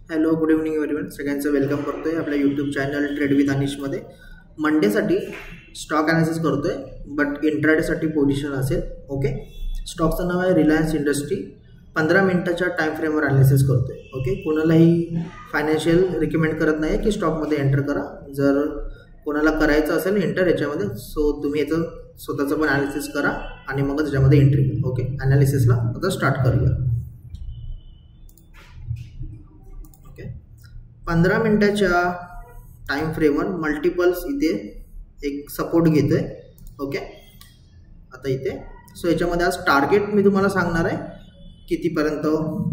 Hello good evening everyone, सगळ्यांचं welcome करतोय आपल्या यूट्यूब चॅनल ट्रेड विथ अनिशमध्ये। मंडेसाठी स्टॉक ॲनालिसिस करतोय, बट इंट्राडेसाठी पोझिशन असेल। ओके, स्टॉकचं नाव आहे रिलायन्स इंडस्ट्री। 15 मिनिटाच्या टाइम फ्रेमवर ॲनालिसिस करतोय। ओके, कोणालाही फायनान्शियल रिकमेंड करत नाही की स्टॉकमध्ये एंटर करा। जर कोणाला करायचं असेल एंटर याच्यामध्ये, सो तुम्ही याचं स्वतःचं पण ॲनालिसिस करा आणि मग त्याच्यामध्ये एंट्री घ्या। ओके, ॲनालिसिसला आता स्टार्ट करूया। 15 मिनिटाच्या टाइम फ्रेमवर मल्टिपल्स इथे एक सपोर्ट घेतोय। ओके, आता इथे सो याच्यामध्ये आज टार्गेट मी तुम्हाला सांगणार आहे कितीपर्यंत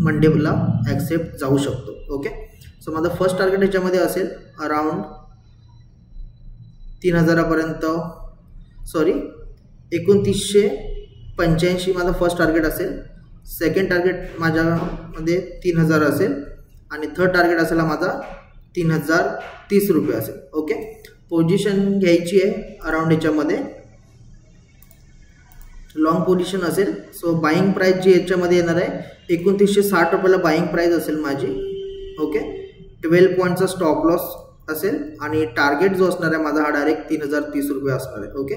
मंडेला ॲक्सेप्ट जाऊ शकतो। ओके, सो माझं फर्स्ट टार्गेट याच्यामध्ये असेल अराउंड 3000 पर्यंत, सॉरी 2985 माझं फर्स्ट टार्गेट असेल। सेकंड टार्गेट माझ्यामध्ये 3000 असेल आणि थर्ड टार्गेट असेल माझा 3030 रुपये असेल। ओके, पोझिशन घ्यायची आहे अराउंड याच्यामध्ये लॉंग पोझिशन असेल। सो बाईंग प्राइस जी याच्यामध्ये येणार आहे 2960 रुपयाला बाईंग प्राइस असेल माझी। ओके, 12 पॉईंटचा स्टॉप लॉस असेल आणि टार्गेट जो असणार आहे माझा हा डायरेक्ट 3030 रुपये असणार आहे। ओके,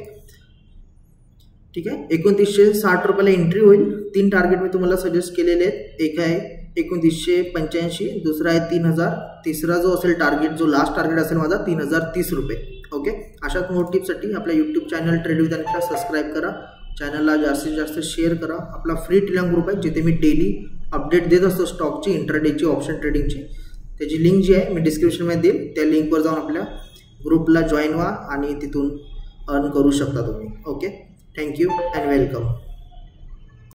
ठीक आहे, 2960 रुपयाला एंट्री होईल। 3 टार्गेट मी तुम्हाला सजेस्ट केलेले आहेत। एक आहे 2985, दुसरा आहे 3000, तिसरा जो असेल टार्गेट, जो लास्ट टार्गेट असेल माझा 3030 रुपये। ओके, अशाच मोर टिप्ससाठी आपल्या यूट्यूब चॅनल ट्रेड विथ अनिशला सबस्क्राईब करा, चॅनलला जास्तीत जास्त शेअर करा। आपला फ्री टेलिग्राम ग्रुप आहे जिथे मी डेली अपडेट देत असतो स्टॉकची, इंट्राडेची, ऑप्शन ट्रेडिंगची। त्याची लिंक जी आहे मी डिस्क्रिप्शनमध्ये देईल, त्या लिंकवर जाऊन आपल्या ग्रुपला जॉईन व्हा आणि तिथून अर्न करू शकता तुम्ही। Okay, thank you and welcome.